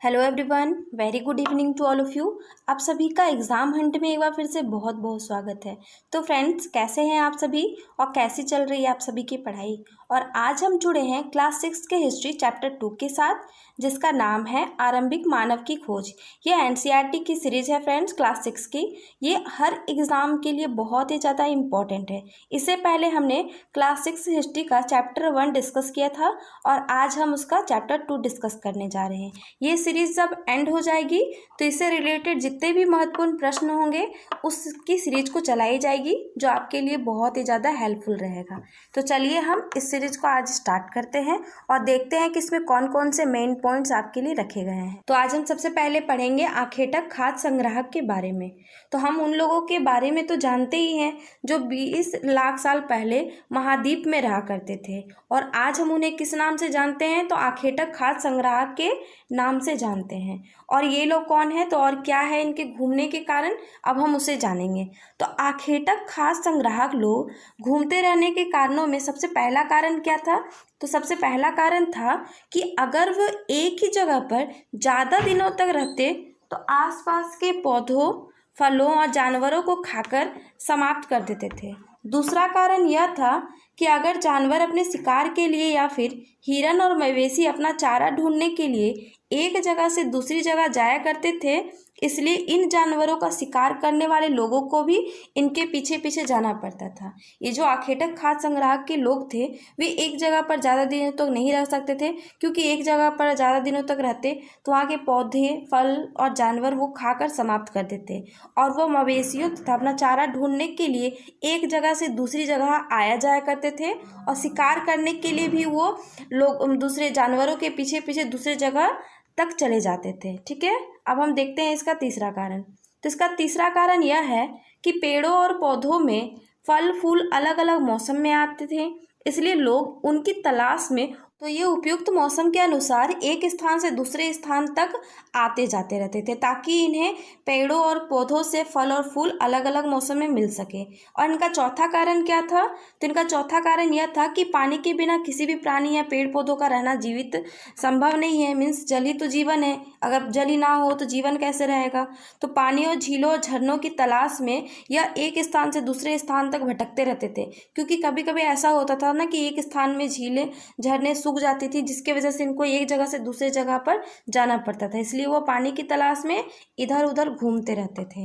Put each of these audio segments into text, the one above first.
Hello everyone, very good evening to all of you. आप सभी का एग्ज़ाम हंट में एक बार फिर से बहुत बहुत स्वागत है। तो फ्रेंड्स, कैसे हैं आप सभी और कैसी चल रही है आप सभी की पढ़ाई। और आज हम जुड़े हैं क्लास 6 के हिस्ट्री चैप्टर 2 के साथ, जिसका नाम है आरंभिक मानव की खोज। ये एनसीईआरटी की सीरीज़ है फ्रेंड्स, क्लास 6 की। ये हर एग्ज़ाम के लिए बहुत ही ज़्यादा इम्पॉर्टेंट है। इससे पहले हमने क्लास 6 हिस्ट्री का चैप्टर 1 डिस्कस किया था और आज हम उसका चैप्टर 2 डिस्कस करने जा रहे हैं। ये सीरीज जब एंड हो जाएगी तो इससे रिलेटेड जितने भी महत्वपूर्ण प्रश्न होंगे उसकी सीरीज को चलाई जाएगी, जो आपके लिए बहुत ही ज़्यादा हेल्पफुल रहेगा। तो चलिए हम इस सीरीज को आज स्टार्ट करते हैं और देखते हैं कि इसमें कौन कौन से मेन पॉइंट्स आपके लिए रखे गए हैं। तो आज हम सबसे पहले पढ़ेंगे आखेटक खाद्य संग्राहक के बारे में। तो हम उन लोगों के बारे में तो जानते ही हैं जो 20 लाख साल पहले महाद्वीप में रहा करते थे, और आज हम उन्हें किस नाम से जानते हैं, तो आखेटक खाद्य संग्राहक के नाम से जानते हैं। और ये लोग कौन है तो और क्या है इनके घूमने के कारण, अब हम उसे जानेंगे। तो आखेटक खाद्य संग्राहक लोग घूमते रहने के कारणों में सबसे पहला कारण क्या था, तो सबसे पहला कारण था कि अगर वो एक ही जगह पर ज़्यादा दिनों तक रहते तो आसपास के पौधों, फलों और जानवरों को खाकर समाप्त कर देते थे। दूसरा कारण यह था कि अगर जानवर अपने शिकार के लिए या फिर हिरन और मवेशी अपना चारा ढूंढने के लिए एक जगह से दूसरी जगह जाया करते थे, इसलिए इन जानवरों का शिकार करने वाले लोगों को भी इनके पीछे पीछे जाना पड़ता था। ये जो आखेटक खाद्य संग्राहक के लोग थे वे एक जगह पर ज़्यादा दिनों तक नहीं रह सकते थे, क्योंकि एक जगह पर ज़्यादा दिनों तक रहते तो वहाँ के पौधे, फल और जानवर वो खाकर समाप्त कर देते, और वो मवेशियों तथा अपना चारा ढूंढने के लिए एक जगह से दूसरी जगह आया जाया करते थे, और शिकार करने के लिए भी वो लोग दूसरे जानवरों के पीछे पीछे दूसरी जगह तक चले जाते थे। ठीक है, अब हम देखते हैं इसका तीसरा कारण। तो इसका तीसरा कारण यह है कि पेड़ों और पौधों में फल फूल अलग अलग मौसम में आते थे, इसलिए लोग उनकी तलाश में तो ये उपयुक्त मौसम के अनुसार एक स्थान से दूसरे स्थान तक आते जाते रहते थे, ताकि इन्हें पेड़ों और पौधों से फल और फूल अलग अलग मौसम में मिल सके। और इनका चौथा कारण क्या था, तो इनका चौथा कारण यह था कि पानी के बिना किसी भी प्राणी या पेड़ पौधों का रहना जीवित संभव नहीं है। मीन्स जल ही तो जीवन है, अगर जल ही ना हो तो जीवन कैसे रहेगा। तो पानी और झीलों और झरनों की तलाश में यह एक स्थान से दूसरे स्थान तक भटकते रहते थे, क्योंकि कभी कभी ऐसा होता था ना कि एक स्थान में झीलें झरने सूख जाती थी, जिसके वजह से इनको एक जगह से दूसरे जगह पर जाना पड़ता था, इसलिए वो पानी की तलाश में इधर उधर घूमते रहते थे।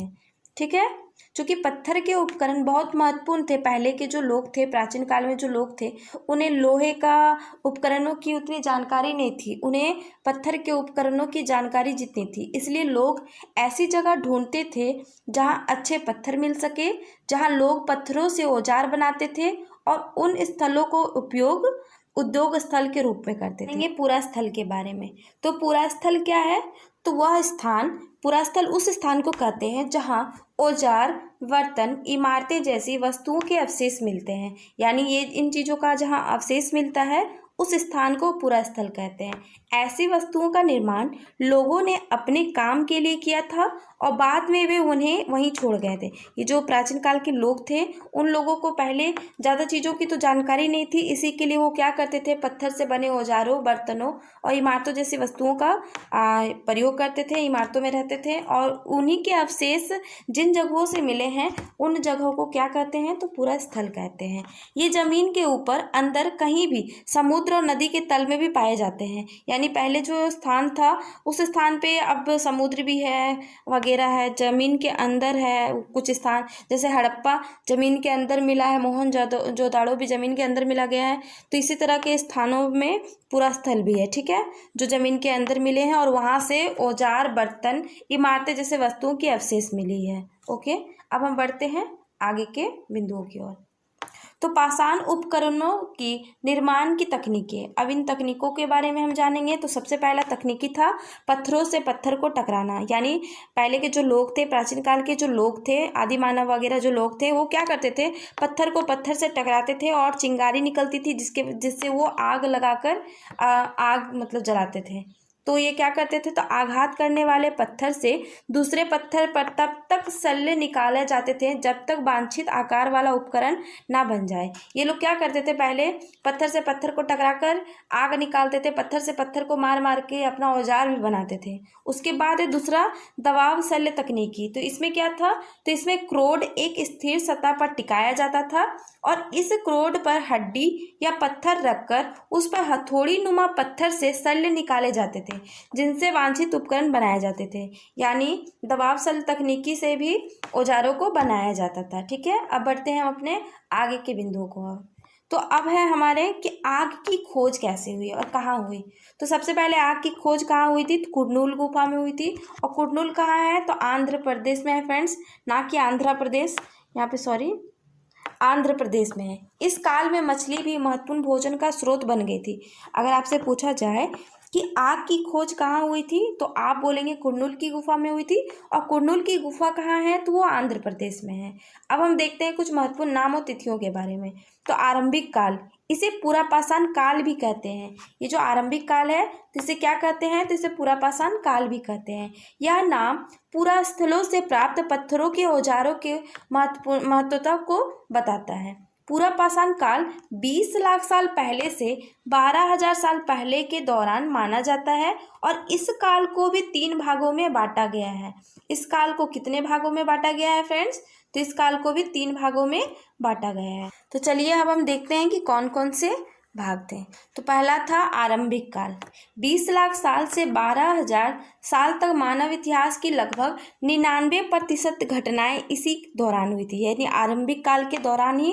ठीक है, चूँकि पत्थर के उपकरण बहुत महत्वपूर्ण थे। पहले के जो लोग थे, प्राचीन काल में जो लोग थे, उन्हें लोहे का उपकरणों की उतनी जानकारी नहीं थी, उन्हें पत्थर के उपकरणों की जानकारी जितनी थी, इसलिए लोग ऐसी जगह ढूंढते थे जहाँ अच्छे पत्थर मिल सके, जहाँ लोग पत्थरों से औजार बनाते थे, और उन स्थलों को उपयोग उद्योग स्थल के रूप में करते थे। ये पूरा स्थल के बारे में, तो पूरा स्थल क्या है, तो वह स्थान, पूरा स्थल उस स्थान को कहते हैं जहाँ औजार, बर्तन, इमारतें जैसी वस्तुओं के अवशेष मिलते हैं। यानी ये इन चीज़ों का जहाँ अवशेष मिलता है उस स्थान को पूरा स्थल कहते हैं। ऐसी वस्तुओं का निर्माण लोगों ने अपने काम के लिए किया था और बाद में वे उन्हें वहीं छोड़ गए थे। ये जो प्राचीन काल के लोग थे, उन लोगों को पहले ज़्यादा चीज़ों की तो जानकारी नहीं थी, इसी के लिए वो क्या करते थे, पत्थर से बने औजारों, बर्तनों और इमारतों जैसी वस्तुओं का प्रयोग करते थे, इमारतों में रहते थे, और उन्हीं के अवशेष जिन जगहों से मिले हैं उन जगहों को क्या कहते हैं, तो पूरा स्थल कहते हैं। ये ज़मीन के ऊपर, अंदर, कहीं भी, समुद्र और नदी के तल में भी पाए जाते हैं। यानी पहले जो स्थान था उस स्थान पे अब समुद्र भी है वगैरह है, ज़मीन के अंदर है कुछ स्थान, जैसे हड़प्पा ज़मीन के अंदर मिला है, मोहनजोदड़ो भी ज़मीन के अंदर मिला गया है। तो इसी तरह के स्थानों में पूरा स्थल भी है। ठीक है, जो ज़मीन के अंदर मिले हैं और वहाँ से औजार, बर्तन, इमारतें जैसे वस्तुओं की अवशेष मिली है। ओके, अब हम बढ़ते हैं आगे के बिंदुओं की ओर। तो पाषाण उपकरणों की निर्माण की तकनीकें, अब इन तकनीकों के बारे में हम जानेंगे। तो सबसे पहला तकनीकी था पत्थरों से पत्थर को टकराना। यानी पहले के जो लोग थे, प्राचीन काल के जो लोग थे, आदि मानव वगैरह जो लोग थे, वो क्या करते थे, पत्थर को पत्थर से टकराते थे और चिंगारी निकलती थी जिससे वो आग लगाकर आग मतलब जलाते थे। तो ये क्या करते थे, तो आघात करने वाले पत्थर से दूसरे पत्थर पर तब तक शल्य निकाले जाते थे जब तक वांछित आकार वाला उपकरण ना बन जाए। ये लोग क्या करते थे, पहले पत्थर से पत्थर को टकराकर आग निकालते थे, पत्थर से पत्थर को मार मार के अपना औजार भी बनाते थे। उसके बाद है दूसरा दबाव शल्य तकनीकी। तो इसमें क्या था, तो इसमें क्रोड एक स्थिर सतह पर टिकाया जाता था और इस क्रोड पर हड्डी या पत्थर रखकर उस पर हथौड़ी नुमा पत्थर से शल्य निकाले जाते थे जिनसे वांछित उपकरण बनाए जाते थे। यानी दबाव शल्य तकनीकी से भी औजारों को बनाया जाता था। ठीक है, अब बढ़ते हैं हम अपने आगे के बिंदुओं को। तो अब है हमारे कि आग की खोज कैसे हुई और कहाँ हुई। तो सबसे पहले आग की खोज कहाँ हुई थी, तो कुरनूल गुफा में हुई थी। और कुरनूल कहाँ है, तो आंध्र प्रदेश में है फ्रेंड्स, ना कि आंध्र प्रदेश, यहाँ पे सॉरी आंध्र प्रदेश में है। इस काल में मछली भी महत्वपूर्ण भोजन का स्रोत बन गई थी। अगर आपसे पूछा जाए कि आग की खोज कहाँ हुई थी, तो आप बोलेंगे कुरनूल की गुफा में हुई थी। और कुरनूल की गुफा कहाँ है, तो वो आंध्र प्रदेश में है। अब हम देखते हैं कुछ महत्वपूर्ण नाम और तिथियों के बारे में। तो आरंभिक काल, इसे पुरापाषाण काल भी कहते हैं। ये जो आरंभिक काल है, तो इसे क्या कहते हैं, तो इसे पुरापाषाण काल भी कहते हैं। यह नाम पूरा स्थलों से प्राप्त पत्थरों के औजारों के महत्वता को बताता है। पुरापाषाण काल 20 लाख साल पहले से 12,000 साल पहले के दौरान माना जाता है और इस काल को भी 3 भागों में बांटा गया है। इस काल को कितने भागों में बांटा गया है फ्रेंड्स, तो इस काल को भी 3 भागों में बांटा गया है। तो चलिए अब हम देखते हैं कि कौन कौन से भाग थे। तो पहला था आरंभिक काल, 20 लाख साल से 12,000 साल तक मानव इतिहास की लगभग 99% घटनाएं इसी दौरान हुई थी। यानी आरंभिक काल के दौरान ही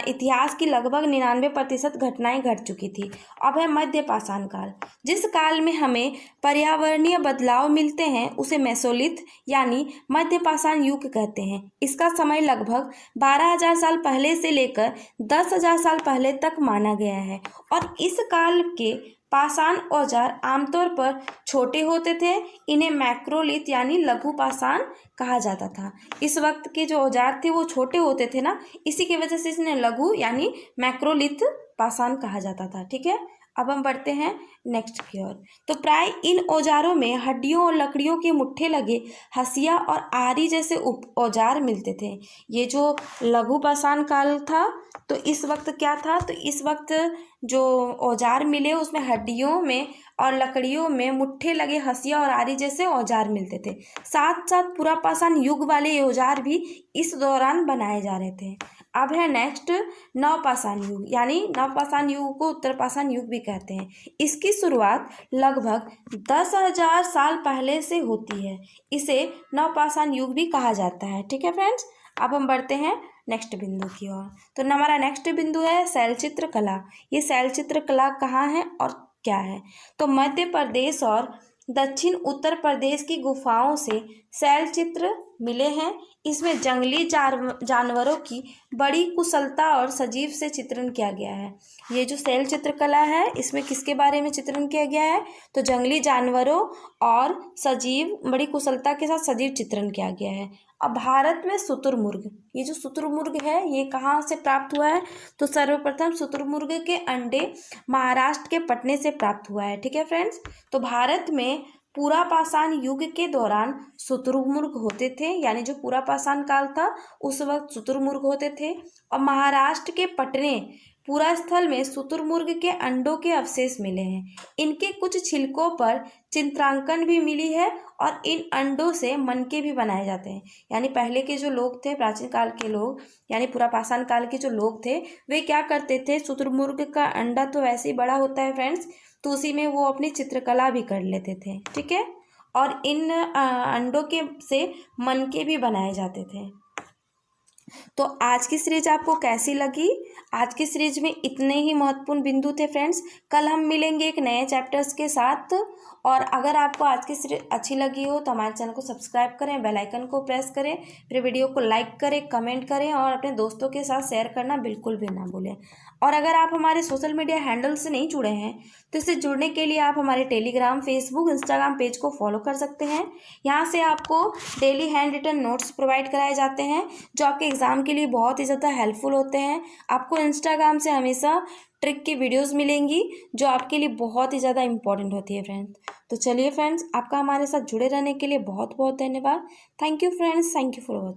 इतिहास की लगभग 99% घटनाएं घट चुकी थी। अब है मध्य पाषाण काल, जिस काल में हमें पर्यावरणीय बदलाव मिलते हैं उसे मेसोलिथ यानी मध्य पाषाण युग कहते हैं। इसका समय लगभग 12,000 साल पहले से लेकर 10,000 साल पहले तक माना गया है और इस काल के पाषाण औजार आमतौर पर छोटे होते थे। इन्हें मैक्रोलिथ यानी लघु पाषाण कहा जाता था। इस वक्त के जो औजार थे वो छोटे होते थे ना, इसी की वजह से इन्हें लघु यानी मैक्रोलिथ पाषाण कहा जाता था। ठीक है, अब हम बढ़ते हैं नेक्स्ट की ओर। तो प्राय इन औजारों में हड्डियों और लकड़ियों के मुट्ठे लगे हसिया और आरी जैसे औजार मिलते थे। ये जो लघु पाषाण काल था, तो इस वक्त क्या था, तो इस वक्त जो औजार मिले उसमें हड्डियों में और लकड़ियों में मुट्ठे लगे हसिया और आरी जैसे औजार मिलते थे। साथ साथ पुरापाषाण युग वाले औजार भी इस दौरान बनाए जा रहे थे। अब है नेक्स्ट नवपाषाण युग, यानी नवपाषाण युग को उत्तरपाषाण युग भी कहते हैं। इसकी शुरुआत लगभग 10,000 साल पहले से होती है। इसे नवपाषाण युग भी कहा जाता है। ठीक है फ्रेंड्स, अब हम बढ़ते हैं नेक्स्ट बिंदु की ओर। तो हमारा नेक्स्ट बिंदु है शैलचित्र कला। ये शैलचित्र कला कहाँ है और क्या है, तो मध्य प्रदेश और दक्षिण उत्तर प्रदेश की गुफाओं से शैलचित्र मिले हैं। इसमें जंगली जानवरों की बड़ी कुशलता और सजीव से चित्रण किया गया है। ये जो शैल चित्रकला है, इसमें किसके बारे में चित्रण किया गया है, तो जंगली जानवरों और सजीव बड़ी कुशलता के साथ सजीव चित्रण किया गया है। अब भारत में शुतुरमुर्ग, ये जो शुतुरमुर्ग है ये कहाँ से प्राप्त हुआ है, तो सर्वप्रथम शुतुरमुर्ग के अंडे महाराष्ट्र के पटने से प्राप्त हुआ है। ठीक है फ्रेंड्स, तो भारत में पुरापाषाण युग के दौरान शुतुरमुर्ग होते थे, यानी जो पुरापाषाण काल था उस वक्त शुतुरमुर्ग होते थे। और महाराष्ट्र के पटने पूरा स्थल में शुतुरमुर्ग के अंडों के अवशेष मिले हैं। इनके कुछ छिलकों पर चित्रांकन भी मिली है और इन अंडों से मनके भी बनाए जाते हैं। यानी पहले के जो लोग थे, प्राचीन काल के लोग यानी पुरापाषाण काल के जो लोग थे, वे क्या करते थे, शुतुरमुर्ग का अंडा तो वैसे ही बड़ा होता है फ्रेंड्स, तो उसी में वो अपनी चित्रकला भी कर लेते थे। ठीक है, और इन अंडों के से मनके भी बनाए जाते थे। तो आज की सीरीज आपको कैसी लगी? आज की सीरीज में इतने ही महत्वपूर्ण बिंदु थे फ्रेंड्स। कल हम मिलेंगे एक नए चैप्टर्स के साथ। और अगर आपको आज की सीरीज अच्छी लगी हो तो हमारे चैनल को सब्सक्राइब करें, बेल आइकन को प्रेस करें, फिर वीडियो को लाइक करें, कमेंट करें और अपने दोस्तों के साथ शेयर करना बिल्कुल भी ना भूलें। और अगर आप हमारे सोशल मीडिया हैंडल से नहीं जुड़े हैं तो इससे जुड़ने के लिए आप हमारे टेलीग्राम, फेसबुक, इंस्टाग्राम पेज को फॉलो कर सकते हैं। यहाँ से आपको daily hand written notes provide कराए जाते हैं जो आपके एग्ज़ाम के लिए बहुत ही ज़्यादा हेल्पफुल होते हैं। आपको इंस्टाग्राम से हमेशा ट्रिक की वीडियोस मिलेंगी जो आपके लिए बहुत ही ज़्यादा इंपॉर्टेंट होती है फ्रेंड्स। तो चलिए फ्रेंड्स, आपका हमारे साथ जुड़े रहने के लिए बहुत बहुत धन्यवाद। Thank you friends, thank you for watching.